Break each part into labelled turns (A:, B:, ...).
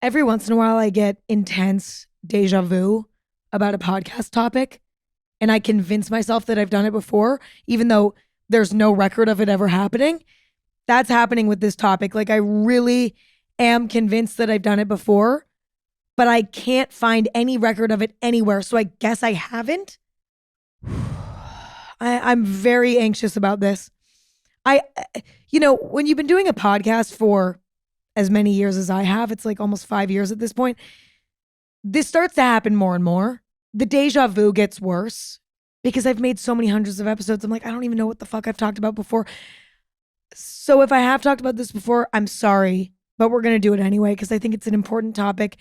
A: Every once in a while, I get intense deja vu about a podcast topic, and I convince myself that I've done it before, even though there's no record of it ever happening. That's happening with this topic. Like, I really am convinced that I've done it before, but I can't find any record of it anywhere. So I guess I haven't. I'm very anxious about this. I, when you've been doing a podcast for as many years as I have, it's like almost 5 years at this point. This starts to happen more and more. The deja vu gets worse because I've made so many hundreds of episodes. I'm like, I don't even know what the fuck I've talked about before. So if I have talked about this before, I'm sorry, but we're going to do it anyway because I think it's an important topic.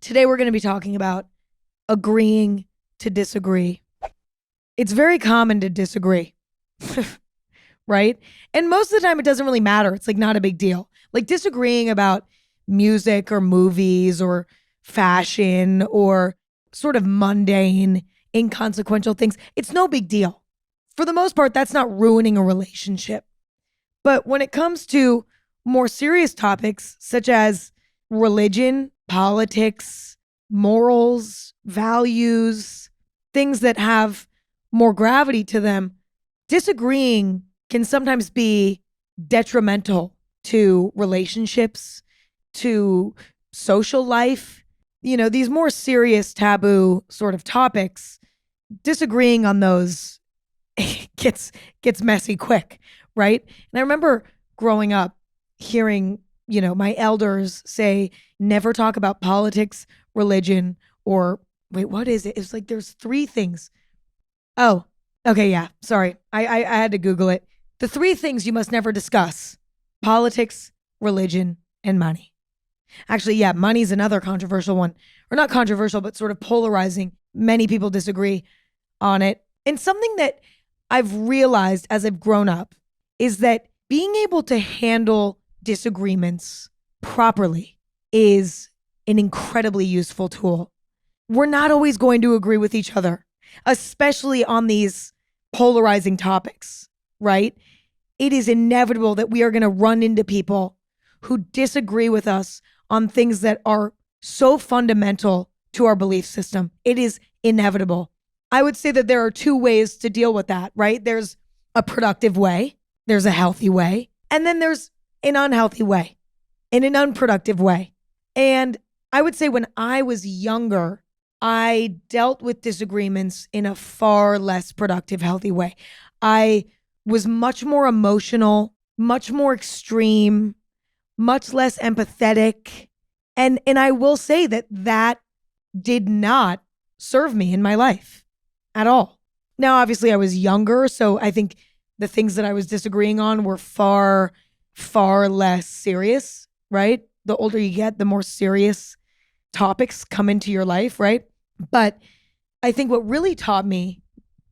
A: Today, we're going to be talking about agreeing to disagree. It's very common to disagree, right? And most of the time, it doesn't really matter. It's like not a big deal. Like disagreeing about music or movies or fashion or sort of mundane, inconsequential things. It's no big deal. For the most part, that's not ruining a relationship. But when it comes to more serious topics such as religion, politics, morals, values, things that have more gravity to them, disagreeing can sometimes be detrimental to relationships, to social life. These more serious taboo sort of topics, disagreeing on those gets messy quick, right? And I remember growing up hearing, my elders say, never talk about politics, religion, or wait, what is it? It's like there's three things. Oh, okay, yeah. Sorry. I had to Google it. The three things you must never discuss: politics, religion, and money. Actually, yeah, money's another controversial one. Or not controversial, but sort of polarizing. Many people disagree on it. And something that I've realized as I've grown up is that being able to handle disagreements properly is an incredibly useful tool. We're not always going to agree with each other, especially on these polarizing topics, right? It is inevitable that we are going to run into people who disagree with us on things that are so fundamental to our belief system. It is inevitable. I would say that there are two ways to deal with that, right? There's a productive way, there's a healthy way, and then there's an unhealthy way, in an unproductive way. And I would say when I was younger, I dealt with disagreements in a far less productive, healthy way. I was much more emotional, much more extreme, much less empathetic. And I will say that did not serve me in my life at all. Now, obviously, I was younger, so I think the things that I was disagreeing on were far, far less serious, right? The older you get, the more serious topics come into your life, right? But I think what really taught me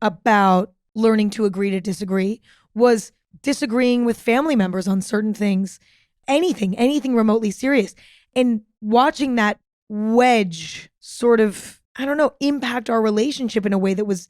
A: about learning to agree to disagree was disagreeing with family members on certain things, anything remotely serious, and watching that wedge sort of, I don't know, impact our relationship in a way that was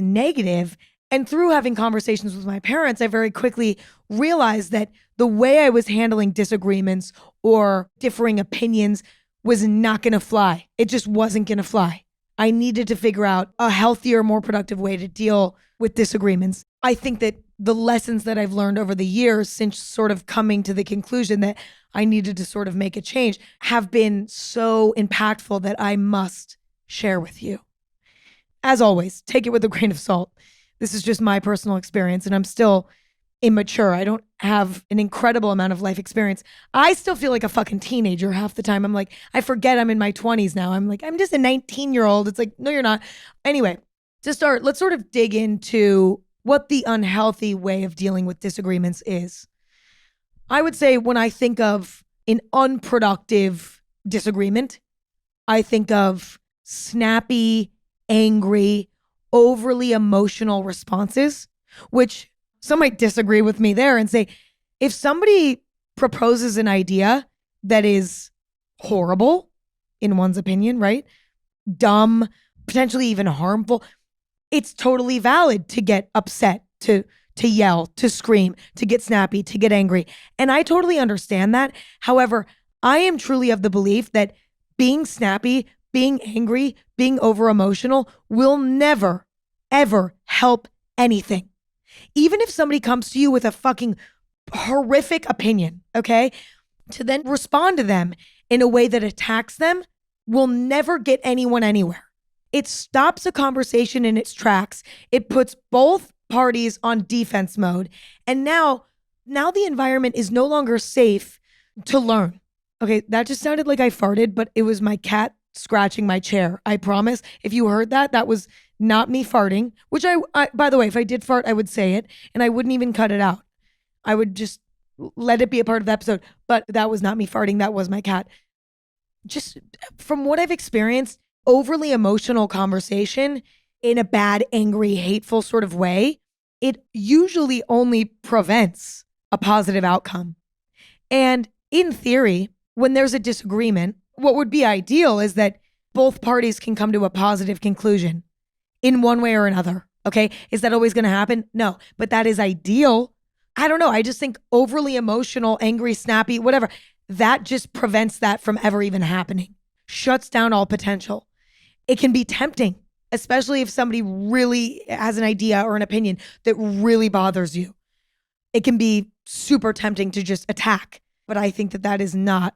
A: negative. And through having conversations with my parents, I very quickly realized that the way I was handling disagreements or differing opinions was not going to fly. It just wasn't going to fly. I needed to figure out a healthier, more productive way to deal with disagreements. I think that the lessons that I've learned over the years since sort of coming to the conclusion that I needed to sort of make a change have been so impactful that I must share with you. As always, take it with a grain of salt. This is just my personal experience, and I'm still immature. I don't have an incredible amount of life experience. I still feel like a fucking teenager half the time. I'm like, I forget I'm in my 20s now. I'm like, I'm just a 19-year-old. It's like, no, you're not. Anyway, to start, let's sort of dig into what the unhealthy way of dealing with disagreements is. I would say when I think of an unproductive disagreement, I think of snappy, angry, overly emotional responses, which some might disagree with me there and say, if somebody proposes an idea that is horrible, in one's opinion, right? Dumb, potentially even harmful, it's totally valid to get upset, to yell, to scream, to get snappy, to get angry. And I totally understand that. However, I am truly of the belief that being snappy, being angry, being over emotional will never, ever help anything. Even if somebody comes to you with a fucking horrific opinion, okay, to then respond to them in a way that attacks them will never get anyone anywhere. It stops a conversation in its tracks. It puts both parties on defense mode. And now the environment is no longer safe to learn. Okay, that just sounded like I farted, but it was my cat scratching my chair. I promise. If you heard that, that was not me farting, which I by the way, if I did fart, I would say it and I wouldn't even cut it out. I would just let it be a part of the episode, but that was not me farting. That was my cat. Just from what I've experienced, overly emotional conversation in a bad, angry, hateful sort of way, it usually only prevents a positive outcome. And in theory, when there's a disagreement, what would be ideal is that both parties can come to a positive conclusion in one way or another. Okay. Is that always going to happen? No, but that is ideal. I don't know. I just think overly emotional, angry, snappy, whatever, that just prevents that from ever even happening. Shuts down all potential. It can be tempting, especially if somebody really has an idea or an opinion that really bothers you. It can be super tempting to just attack, but I think that that is not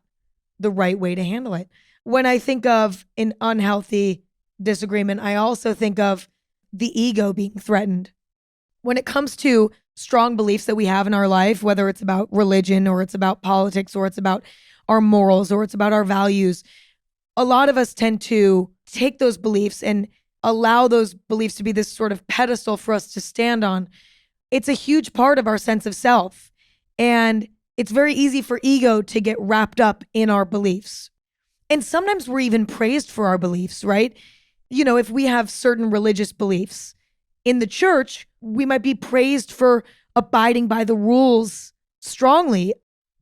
A: the right way to handle it. When I think of an unhealthy disagreement, I also think of the ego being threatened. When it comes to strong beliefs that we have in our life, whether it's about religion or it's about politics or it's about our morals or it's about our values, a lot of us tend to take those beliefs and allow those beliefs to be this sort of pedestal for us to stand on. It's a huge part of our sense of self. And it's very easy for ego to get wrapped up in our beliefs. And sometimes we're even praised for our beliefs, right? You know, if we have certain religious beliefs in the church, we might be praised for abiding by the rules strongly.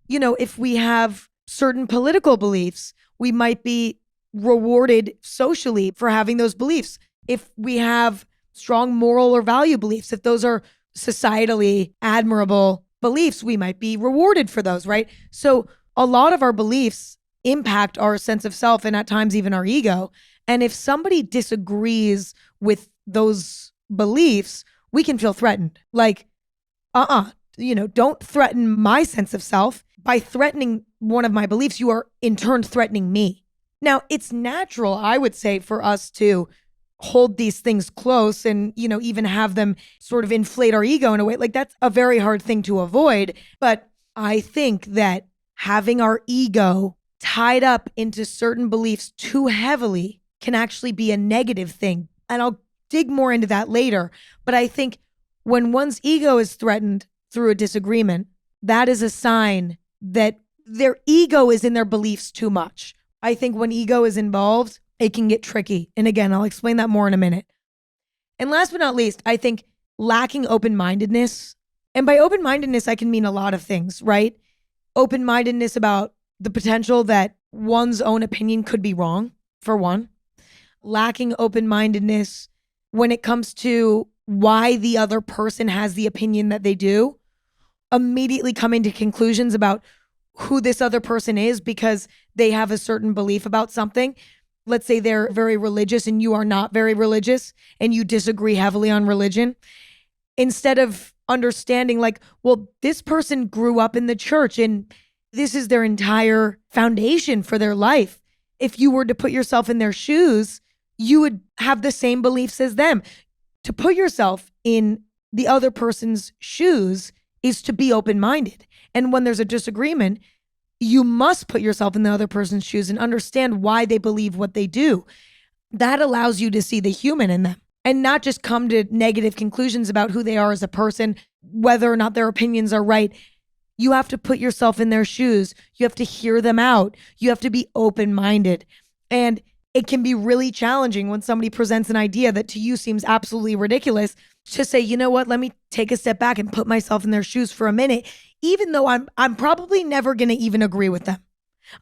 A: You know, if we have certain political beliefs, we might be rewarded socially for having those beliefs. If we have strong moral or value beliefs, if those are societally admirable beliefs, we might be rewarded for those, right? So a lot of our beliefs impact our sense of self and at times even our ego. And if somebody disagrees with those beliefs, we can feel threatened. Like, don't threaten my sense of self. By threatening one of my beliefs, you are in turn threatening me. Now, it's natural, I would say, for us to hold these things close and, even have them sort of inflate our ego in a way. Like, that's a very hard thing to avoid. But I think that having our ego tied up into certain beliefs too heavily can actually be a negative thing. And I'll dig more into that later. But I think when one's ego is threatened through a disagreement, that is a sign that their ego is in their beliefs too much. I think when ego is involved, it can get tricky. And again, I'll explain that more in a minute. And last but not least, I think lacking open-mindedness. And by open-mindedness, I can mean a lot of things, right? Open-mindedness about the potential that one's own opinion could be wrong, for one. Lacking open-mindedness when it comes to why the other person has the opinion that they do. Immediately coming to conclusions about who this other person is because they have a certain belief about something. Let's say they're very religious and you are not very religious and you disagree heavily on religion. Instead of understanding like, well, this person grew up in the church and this is their entire foundation for their life. If you were to put yourself in their shoes, you would have the same beliefs as them. To put yourself in the other person's shoes is to be open-minded. And when there's a disagreement, you must put yourself in the other person's shoes and understand why they believe what they do. That allows you to see the human in them and not just come to negative conclusions about who they are as a person, whether or not their opinions are right. You have to put yourself in their shoes. You have to hear them out. You have to be open-minded. And it can be really challenging when somebody presents an idea that to you seems absolutely ridiculous to say, you know what, let me take a step back and put myself in their shoes for a minute, even though I'm probably never going to even agree with them.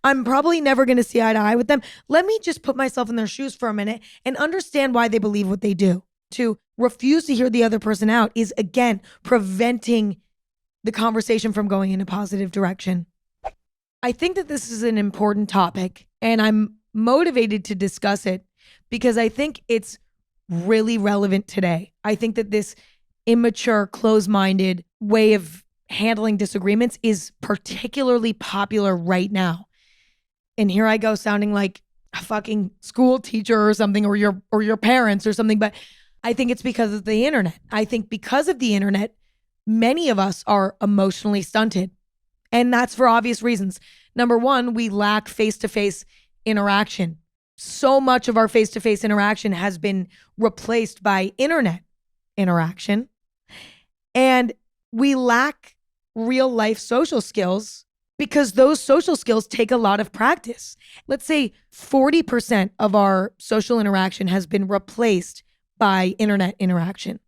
A: I'm probably never going to see eye to eye with them. Let me just put myself in their shoes for a minute and understand why they believe what they do. To refuse to hear the other person out is, again, preventing the conversation from going in a positive direction. I think that this is an important topic, and I'm motivated to discuss it because I think it's really relevant today. I think that this immature, closed-minded way of handling disagreements is particularly popular right now. And here I go sounding like a fucking school teacher or something, or your parents or something, but I think it's because of the internet. I think because of the internet, many of us are emotionally stunted. And that's for obvious reasons. Number one, we lack face-to-face interaction. So much of our face-to-face interaction has been replaced by internet interaction. And we lack real life social skills because those social skills take a lot of practice. Let's say 40% of our social interaction has been replaced by internet interaction.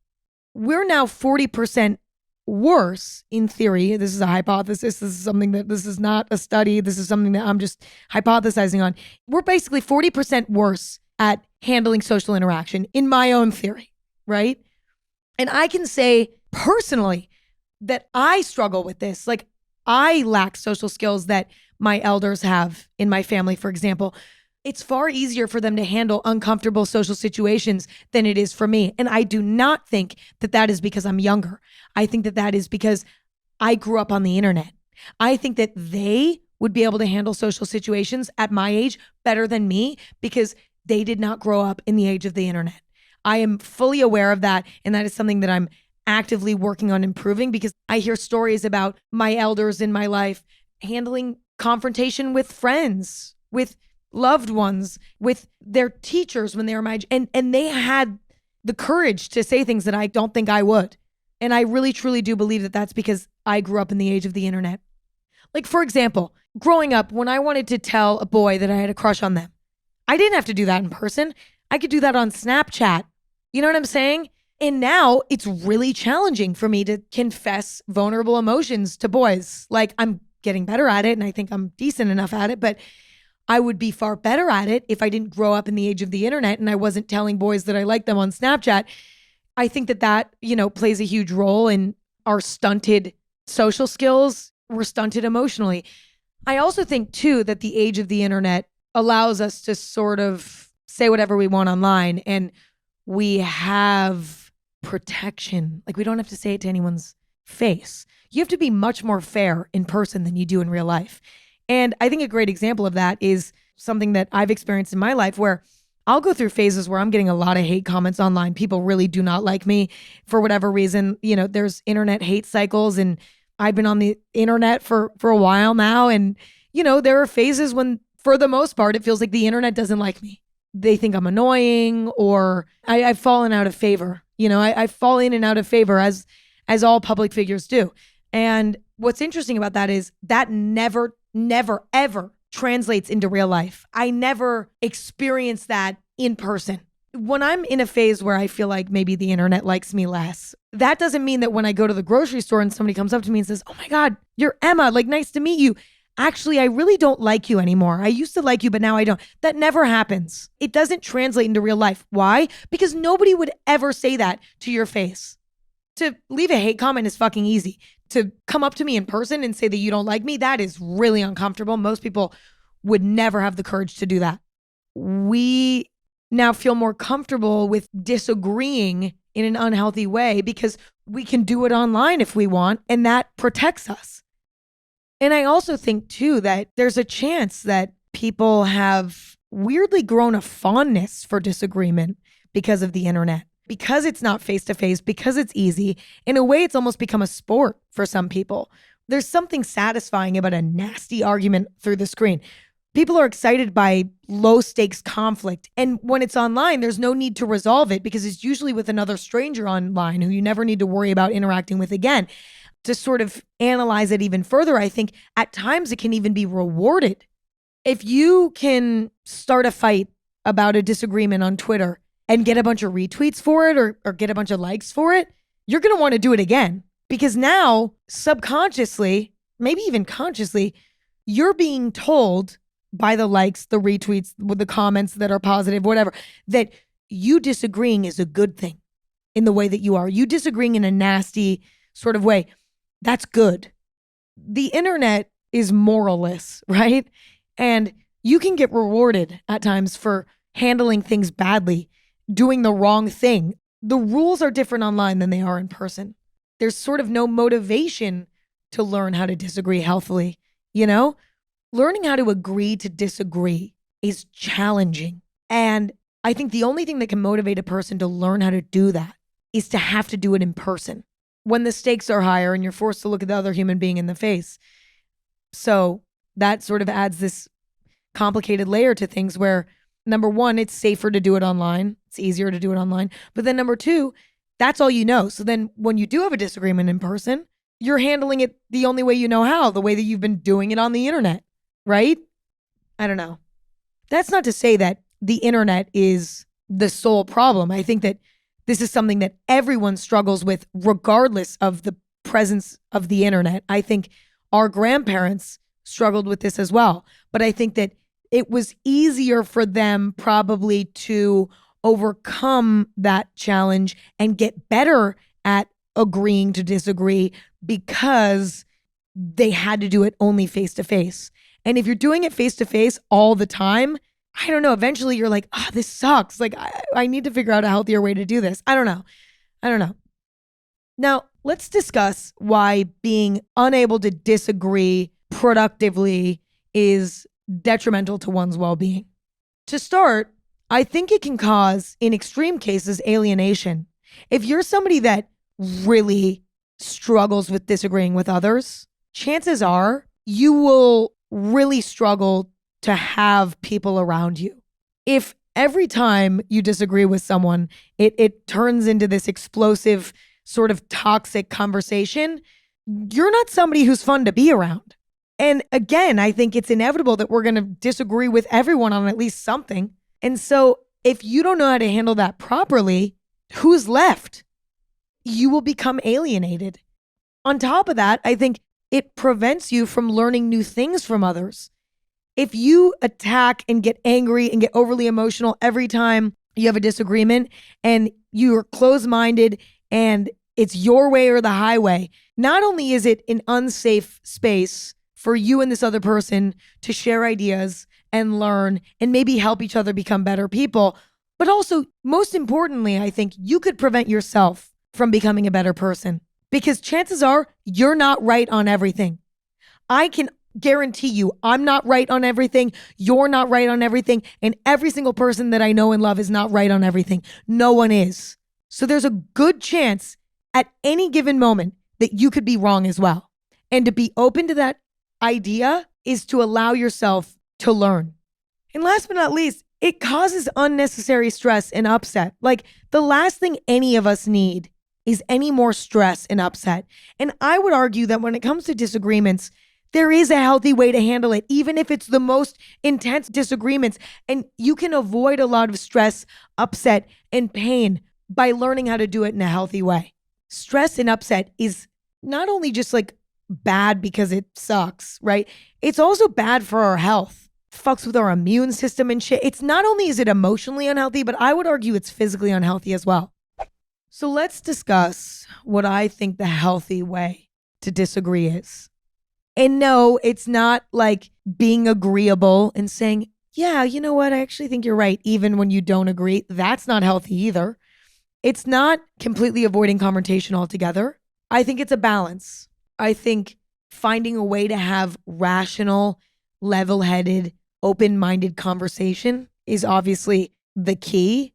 A: We're now 40% worse in theory. This is a hypothesis. This is not a study. This is something that I'm just hypothesizing on. We're basically 40% worse at handling social interaction in my own theory, right? And I can say personally that I struggle with this. Like, I lack social skills that my elders have in my family, for example. It's far easier for them to handle uncomfortable social situations than it is for me. And I do not think that that is because I'm younger. I think that that is because I grew up on the internet. I think that they would be able to handle social situations at my age better than me because they did not grow up in the age of the internet. I am fully aware of that. And that is something that I'm actively working on improving because I hear stories about my elders in my life handling confrontation with friends, with loved ones, with their teachers when they were my age. And they had the courage to say things that I don't think I would. And I really, truly do believe that that's because I grew up in the age of the internet. Like, for example, growing up, when I wanted to tell a boy that I had a crush on them, I didn't have to do that in person. I could do that on Snapchat. You know what I'm saying? And now it's really challenging for me to confess vulnerable emotions to boys. Like, I'm getting better at it and I think I'm decent enough at it, but I would be far better at it if I didn't grow up in the age of the internet and I wasn't telling boys that I like them on Snapchat. I think that, plays a huge role in our stunted social skills. We're stunted emotionally. I also think too that the age of the internet allows us to sort of say whatever we want online, and we have protection. Like, we don't have to say it to anyone's face. You have to be much more fair in person than you do in real life. And I think a great example of that is something that I've experienced in my life where I'll go through phases where I'm getting a lot of hate comments online. People really do not like me for whatever reason. There's internet hate cycles, and I've been on the internet for a while now. And, there are phases when, for the most part, it feels like the internet doesn't like me. They think I'm annoying, or I've fallen out of favor. I fall in and out of favor as all public figures do. And what's interesting about that is that never, ever translates into real life. I never experience that in person. When I'm in a phase where I feel like maybe the internet likes me less, that doesn't mean that when I go to the grocery store and somebody comes up to me and says, "Oh my God, you're Emma, like, nice to meet you. Actually, I really don't like you anymore. I used to like you, but now I don't." That never happens. It doesn't translate into real life. Why? Because nobody would ever say that to your face. To leave a hate comment is fucking easy. To come up to me in person and say that you don't like me, that is really uncomfortable. Most people would never have the courage to do that. We now feel more comfortable with disagreeing in an unhealthy way because we can do it online if we want, and that protects us. And I also think too that there's a chance that people have weirdly grown a fondness for disagreement because of the internet, because it's not face to face, because it's easy. In a way, it's almost become a sport for some people. There's something satisfying about a nasty argument through the screen. People are excited by low stakes conflict. And when it's online, there's no need to resolve it because it's usually with another stranger online who you never need to worry about interacting with again. To sort of analyze it even further, I think at times it can even be rewarded. If you can start a fight about a disagreement on Twitter and get a bunch of retweets for it or get a bunch of likes for it, you're going to want to do it again. Because now, subconsciously, maybe even consciously, you're being told by the likes, the retweets, with the comments that are positive, whatever, that you disagreeing is a good thing in the way that you are. You disagreeing in a nasty sort of way, that's good. The internet is moralless, right? And you can get rewarded at times for handling things badly, doing the wrong thing. The rules are different online than they are in person. There's sort of no motivation to learn how to disagree healthily, you know? Learning how to agree to disagree is challenging. And I think the only thing that can motivate a person to learn how to do that is to have to do it in person when the stakes are higher and you're forced to look at the other human being in the face. So that sort of adds this complicated layer to things where, number one, it's safer to do it online. It's easier to do it online. But then number two, that's all you know. So then when you do have a disagreement in person, you're handling it the only way you know how, the way that you've been doing it on the internet, right? I don't know. That's not to say that the internet is the sole problem. I think that this is something that everyone struggles with regardless of the presence of the internet. I think our grandparents struggled with this as well. But I think that it was easier for them probably to overcome that challenge and get better at agreeing to disagree because they had to do it only face to face. And if you're doing it face to face all the time, I don't know, eventually you're like, this sucks. Like, I need to figure out a healthier way to do this. I don't know. Now, let's discuss why being unable to disagree productively is detrimental to one's well-being. To start, I think it can cause, in extreme cases, alienation. If you're somebody that really struggles with disagreeing with others, chances are you will really struggle to have people around you. If every time you disagree with someone, it turns into this explosive sort of toxic conversation, you're not somebody who's fun to be around. And again, I think it's inevitable that we're going to disagree with everyone on at least something. And so if you don't know how to handle that properly, who's left? You will become alienated. On top of that, I think it prevents you from learning new things from others. If you attack and get angry and get overly emotional every time you have a disagreement and you're closed-minded and it's your way or the highway, not only is it an unsafe space for you and this other person to share ideas and learn and maybe help each other become better people, but also, most importantly, I think you could prevent yourself from becoming a better person because chances are you're not right on everything. I can guarantee you I'm not right on everything. You're not right on everything. And every single person that I know and love is not right on everything. No one is. So there's a good chance at any given moment that you could be wrong as well. And to be open to that idea is to allow yourself to learn. And last but not least, it causes unnecessary stress and upset. Like the last thing any of us need is any more stress and upset. And I would argue that when it comes to disagreements, there is a healthy way to handle it, even if it's the most intense disagreements. And you can avoid a lot of stress, upset, and pain by learning how to do it in a healthy way. Stress and upset is not only just like bad because it sucks, right? It's also bad for our health. Fucks with our immune system and shit. It's not only is it emotionally unhealthy, but I would argue it's physically unhealthy as well. So let's discuss what I think the healthy way to disagree is. And no, it's not like being agreeable and saying, yeah, you know what? I actually think you're right, even when you don't agree. That's not healthy either. It's not completely avoiding confrontation altogether. I think it's a balance. I think finding a way to have rational, level-headed, open-minded conversation is obviously the key.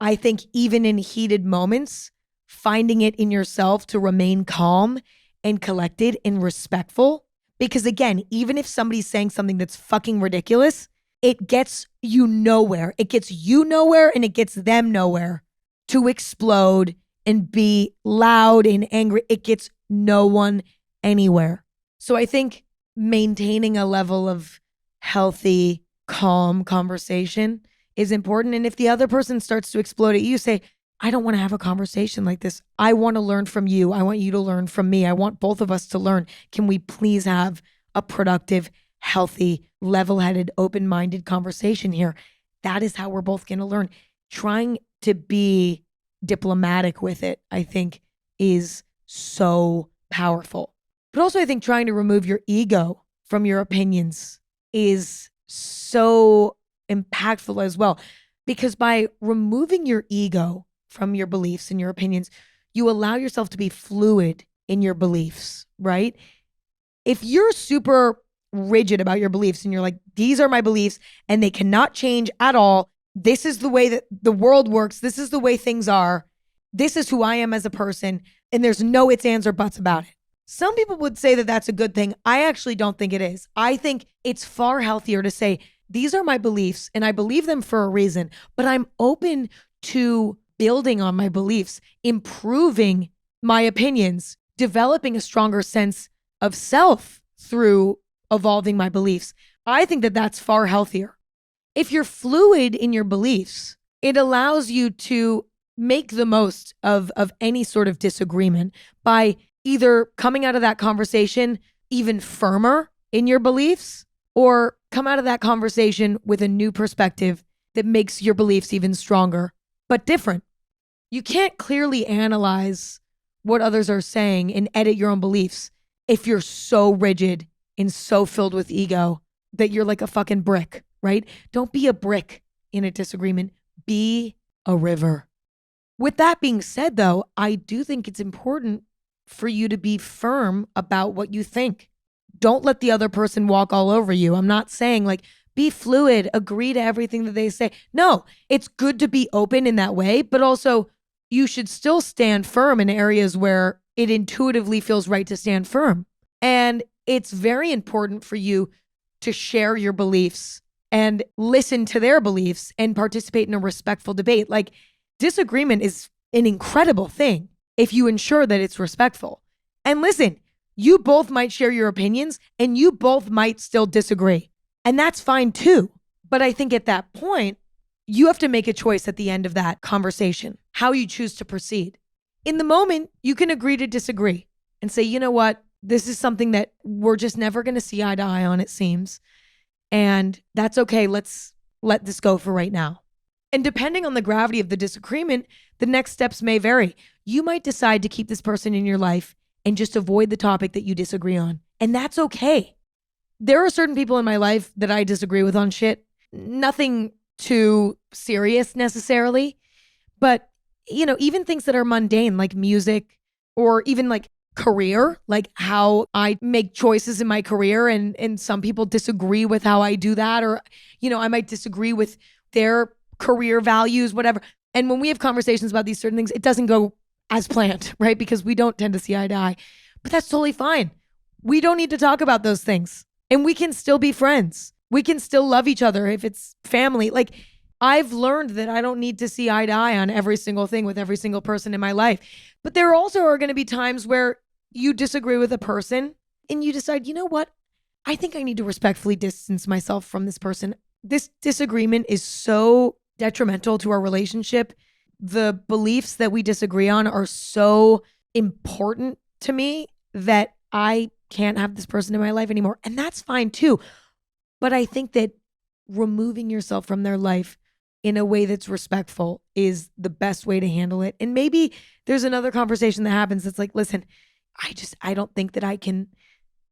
A: I think even in heated moments, finding it in yourself to remain calm and collected and respectful. Because again, even if somebody's saying something that's fucking ridiculous, it gets you nowhere. It gets you nowhere and it gets them nowhere to explode and be loud and angry. It gets no one anywhere. So I think maintaining a level of healthy, calm conversation is important. And if the other person starts to explode at you, say, I don't want to have a conversation like this. I want to learn from you. I want you to learn from me. I want both of us to learn. Can we please have a productive, healthy, level-headed, open-minded conversation here? That is how we're both going to learn. Trying to be diplomatic with it, I think, is so powerful. But also, I think trying to remove your ego from your opinions is so impactful as well. Because by removing your ego from your beliefs and your opinions, you allow yourself to be fluid in your beliefs, right? If you're super rigid about your beliefs and you're like, these are my beliefs and they cannot change at all. This is the way that the world works. This is the way things are. This is who I am as a person. And there's no ifs, ands, or buts about it. Some people would say that that's a good thing. I actually don't think it is. I think it's far healthier to say, these are my beliefs and I believe them for a reason, but I'm open to building on my beliefs, improving my opinions, developing a stronger sense of self through evolving my beliefs. I think that that's far healthier. If you're fluid in your beliefs, it allows you to make the most of any sort of disagreement by either coming out of that conversation even firmer in your beliefs or come out of that conversation with a new perspective that makes your beliefs even stronger, but different. You can't clearly analyze what others are saying and edit your own beliefs if you're so rigid and so filled with ego that you're like a fucking brick, right? Don't be a brick in a disagreement. Be a river. With that being said, though, I do think it's important for you to be firm about what you think. Don't let the other person walk all over you. I'm not saying like be fluid, agree to everything that they say. No, it's good to be open in that way, but also you should still stand firm in areas where it intuitively feels right to stand firm. And it's very important for you to share your beliefs and listen to their beliefs and participate in a respectful debate. Like, disagreement is an incredible thing if you ensure that it's respectful. And listen, you both might share your opinions and you both might still disagree. And that's fine too. But I think at that point, you have to make a choice at the end of that conversation, how you choose to proceed. In the moment, you can agree to disagree and say, you know what? This is something that we're just never going to see eye to eye on, it seems. And that's okay. Let's let this go for right now. And depending on the gravity of the disagreement, the next steps may vary. You might decide to keep this person in your life and just avoid the topic that you disagree on. And that's okay. There are certain people in my life that I disagree with on shit. Nothing too serious necessarily. But, you know, even things that are mundane like music or even like career, like how I make choices in my career and some people disagree with how I do that, or, you know, I might disagree with their career values, whatever. And when we have conversations about these certain things, it doesn't go as planned, right? Because we don't tend to see eye to eye, but that's totally fine. We don't need to talk about those things and we can still be friends. We can still love each other if it's family. Like, I've learned that I don't need to see eye to eye on every single thing with every single person in my life. But there also are going to be times where you disagree with a person and you decide, you know what? I think I need to respectfully distance myself from this person. This disagreement is so detrimental to our relationship. The beliefs that we disagree on are so important to me that I can't have this person in my life anymore. And that's fine too. But I think that removing yourself from their life in a way that's respectful is the best way to handle it. And maybe there's another conversation that happens that's like, listen, I don't think that I can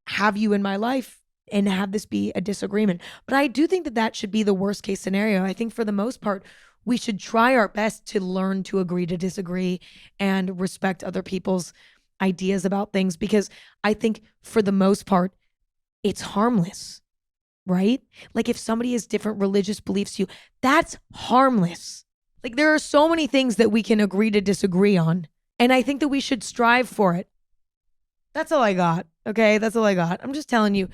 A: have you in my life and have this be a disagreement. But I do think that that should be the worst case scenario. I think for the most part, we should try our best to learn to agree to disagree and respect other people's ideas about things, because I think for the most part, it's harmless, right? Like if somebody has different religious beliefs to you, that's harmless. Like there are so many things that we can agree to disagree on. And I think that we should strive for it. That's all I got. Okay. That's all I got. I'm just telling you,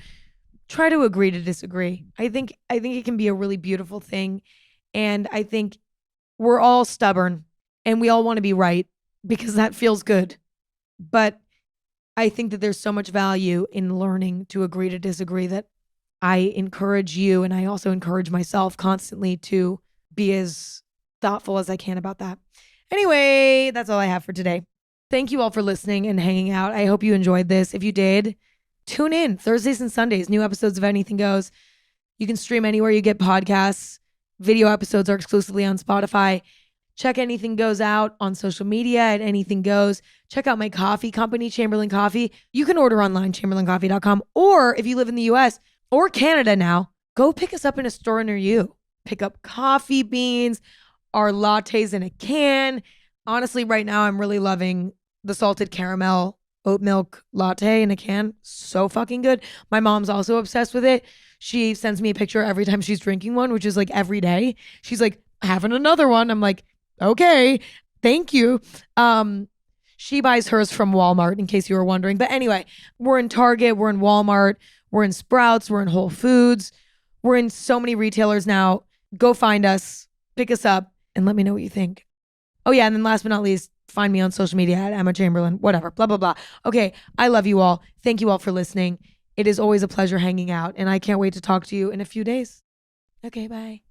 A: try to agree to disagree. I think it can be a really beautiful thing. And I think we're all stubborn and we all want to be right because that feels good. But I think that there's so much value in learning to agree to disagree that I encourage you, and I also encourage myself constantly to be as thoughtful as I can about that. Anyway, that's all I have for today. Thank you all for listening and hanging out. I hope you enjoyed this. If you did, tune in Thursdays and Sundays, new episodes of Anything Goes. You can stream anywhere you get podcasts. Video episodes are exclusively on Spotify. Check Anything Goes out on social media at Anything Goes. Check out my coffee company, Chamberlain Coffee. You can order online, chamberlaincoffee.com. Or if you live in the US or Canada now, go pick us up in a store near you. Pick up coffee beans, our lattes in a can. Honestly, right now, I'm really loving the salted caramel oat milk latte in a can. So fucking good. My mom's also obsessed with it. She sends me a picture every time she's drinking one, which is like every day. She's like, having another one. I'm like, okay, thank you. She buys hers from Walmart, in case you were wondering. But anyway, we're in Target, we're in Walmart, we're in Sprouts, we're in Whole Foods. We're in so many retailers now. Go find us, pick us up, and let me know what you think. Oh yeah, and then last but not least, find me on social media at Emma Chamberlain, whatever, blah, blah, blah. Okay, I love you all. Thank you all for listening. It is always a pleasure hanging out, and I can't wait to talk to you in a few days. Okay, bye.